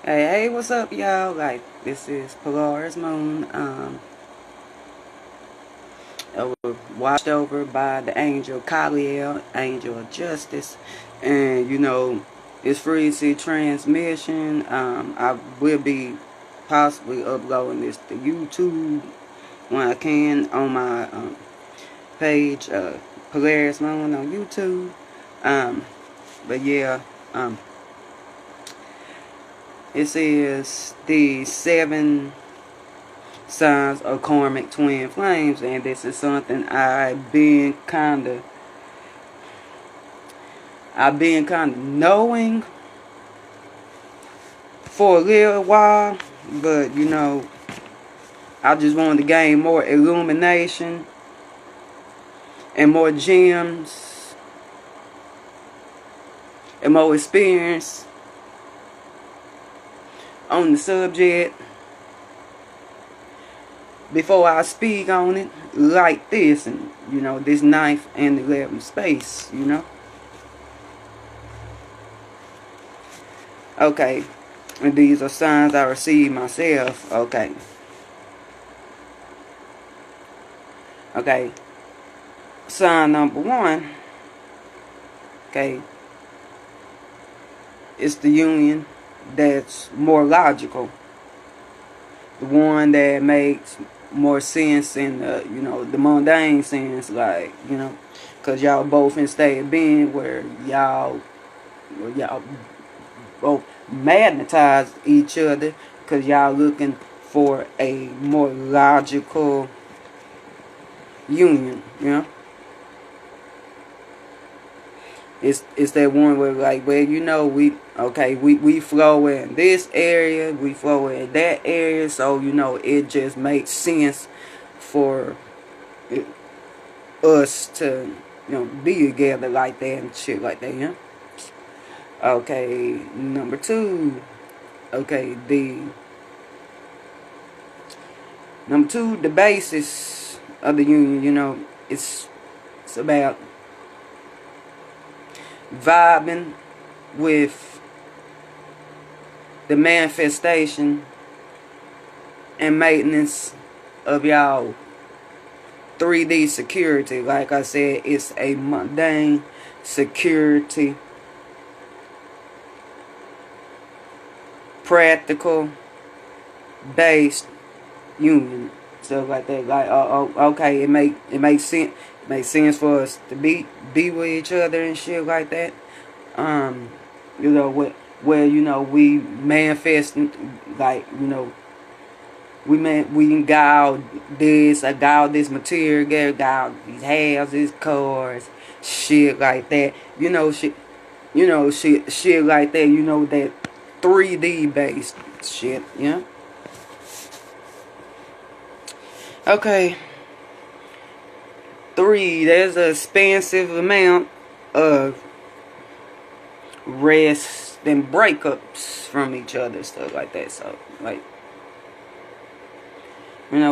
Hey, what's up, y'all? Like, this is Polaris Moon, watched over by the angel Kaliel, angel of justice, and it's frequency transmission. I will be possibly uploading this to YouTube when I can on my page, Polaris Moon on YouTube. But yeah, it says the 7 signs of karmic twin flames, and this is something I've been kind of knowing for a little while, but I just wanted to gain more illumination and more gems and more experience on the subject before I speak on it like this, and this 9th and 11th space, Okay, and these are signs I receive myself. Okay, sign number 1, okay, it's the union that's more logical, the one that makes more sense in the mundane sense, like, because y'all both in state of being where y'all both magnetize each other, because y'all looking for a more logical union, It's that one where, like, well, we flow in this area, we flow in that area, so it just makes sense for us to be together like that and shit like that, Okay, number 2, the basis of the union, it's about vibing with the manifestation and maintenance of y'all 3D security. Like I said, it's a mundane security, practical based union. So like that, like okay, it makes sense. It makes sense for us to be with each other and shit like that. Where we manifest, like, we got all this, I got all this material, got all these houses, cars, shit like that. Shit like that. That 3D based shit, Okay. 3, there's an expansive amount of rest and breakups from each other, stuff like that. So, like,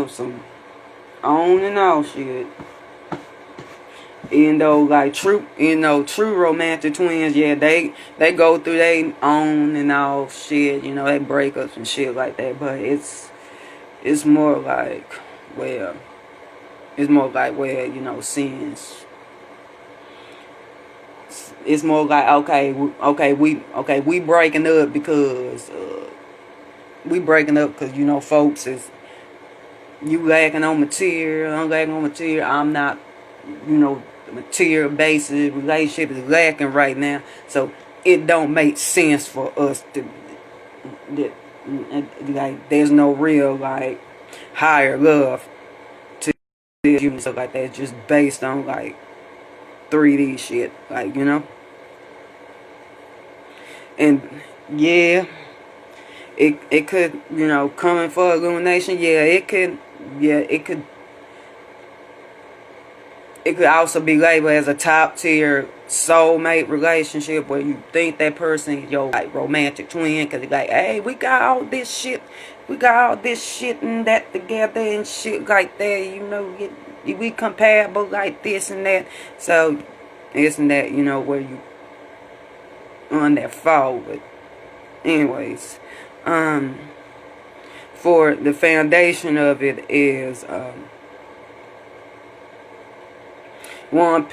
some on and off shit. Even though, like, true romantic twins, yeah, they go through they on and off shit, they breakups and shit like that. But it's more like, sins. It's more like, we breaking up because folks is, you lacking on material, I'm lacking on material, I'm not, the material basis relationship is lacking right now, so it don't make sense for us to, like, there's no real, like, higher love to you, stuff like that. It's just based on, like, 3D shit, like, and yeah, it could, coming for illumination, it could also be labeled as a top tier soulmate relationship, where you think that person is your, like, romantic twin, because it's like, hey, we got all this shit and that together and shit like that, we compatible like this and that. So isn't that, where you on that fall. But anyways, for the foundation of it is both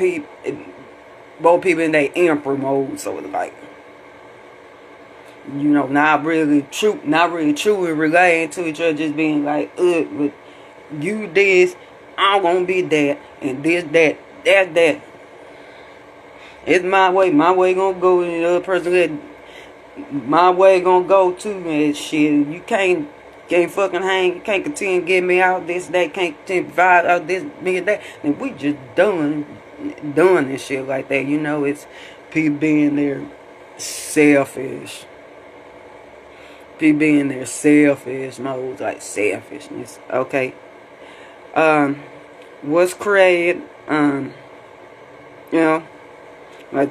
people in their emperor mode, so it's like, you know, not really truly relating to each other, just being like, but you this, I'm gonna be that, and this, that, that. It's my way gonna go, and the other person that my way gonna go too, and shit. You can't fucking hang, you can't continue to get me out this, that, can't continue to provide out this, me and that. And we just doing this shit like that, you know. It's people being there selfish. People being their selfish modes, like selfishness. Okay. Was created, you know, like,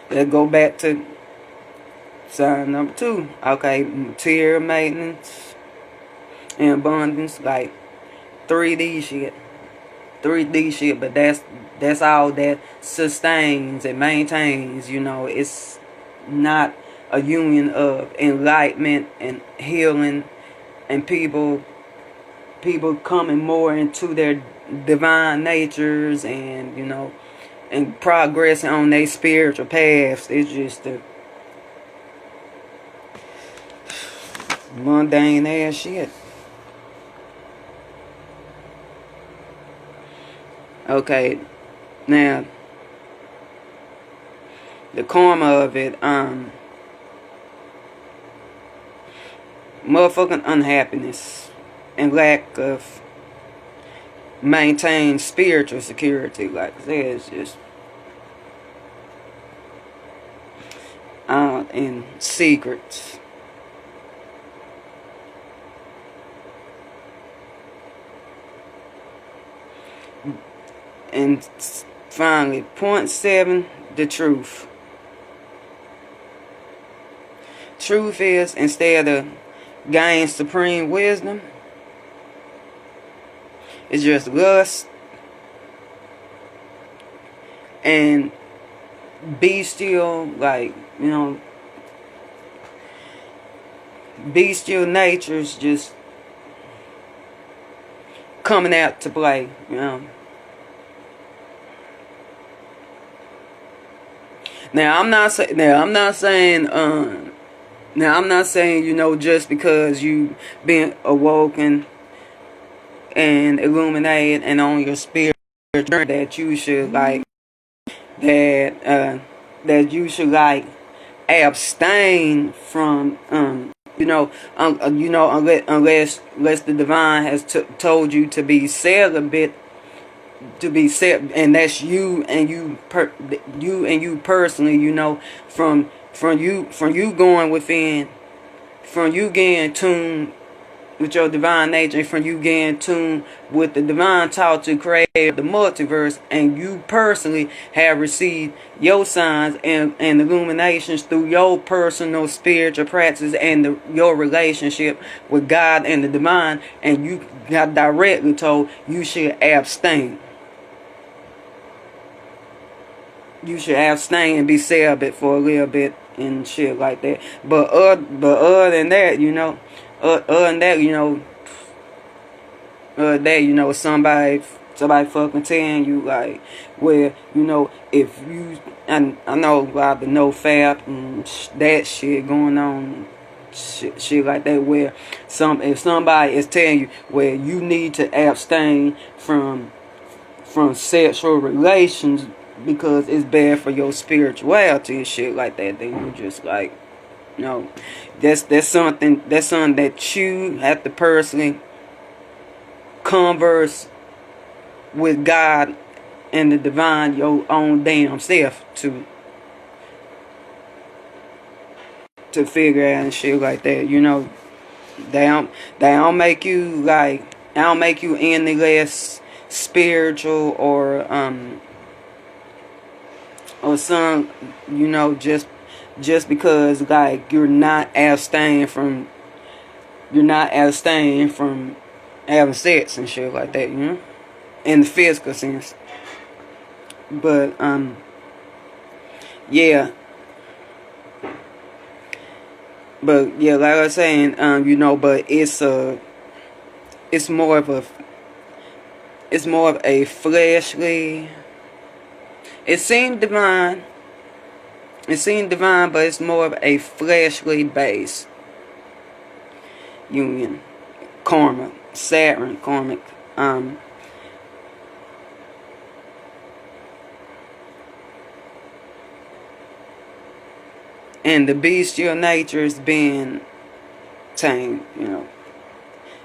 let's go back to sign number 2. Okay, material maintenance and abundance, like 3D shit. 3D shit, but that's all that sustains and maintains, you know. It's not a union of enlightenment and healing and people coming more into their divine natures, and, you know, and progressing on their spiritual paths. It's just the mundane ass shit. Okay, now the karma of it, motherfucking unhappiness and lack of maintained spiritual security. Like I said, it's just and secrets. And finally, point 7, the truth. Truth is, instead of gain supreme wisdom, it's just lust and bestial, like, you know, bestial natures just coming out to play, you know. Now I'm not saying, you know, just because you been awoken and illuminated and on your spirit journey, that you should like that you should like abstain from unless the divine has told you to be celibate, and that's you and you personally, you know, from you going within, from you getting tuned with your divine nature, and from you getting tuned with the divine thought to create the multiverse, and you personally have received your signs and illuminations through your personal spiritual practice and your relationship with God and the divine, and you got directly told you should abstain. You should abstain and be celibate for a little bit and shit like that. But other than that, you know, somebody fucking telling you like, well, you know, if you, and I know about the no fap and that shit going on, shit like that, where if somebody is telling you, well, you need to abstain from sexual relations because it's bad for your spirituality and shit like that, then you just like, you know, that's something that you have to personally converse with God and the divine, your own damn self, to figure out and shit like that. You know, they don't make you like, they don't make you any less spiritual or some, you know, just because like you're not abstaining from having sex and shit like that, you know, in the physical sense. But yeah, But yeah, like I was saying, you know, but it's more of a fleshly. It seemed divine. It seemed divine, but it's more of a fleshly based union. Karma, Saturn, karmic. And the bestial nature is being tamed, you know.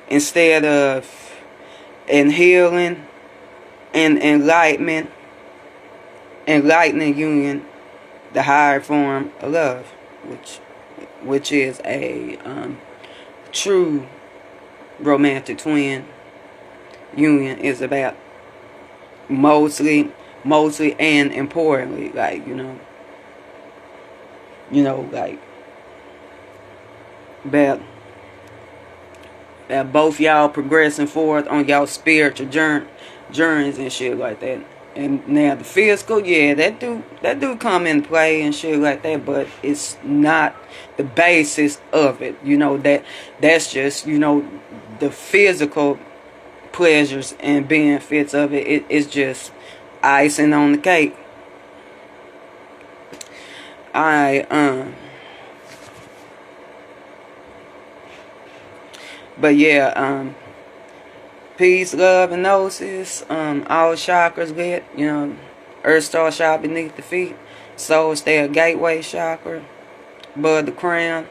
Instead of in healing and enlightening union, the higher form of love, which is a true romantic twin union, is about mostly and importantly, like, like about both y'all progressing forward on y'all spiritual journeys and shit like that. And now the physical, yeah, that do come in play and shit like that, but it's not the basis of it. You know, that's just, the physical pleasures and benefits of it. It's just icing on the cake. But yeah, peace, love, and gnosis. All chakras lit. Earth star shot beneath the feet. Soul stay gateway chakra. Above the crown.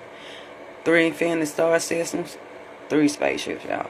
3 infinity star systems. 3 spaceships, y'all.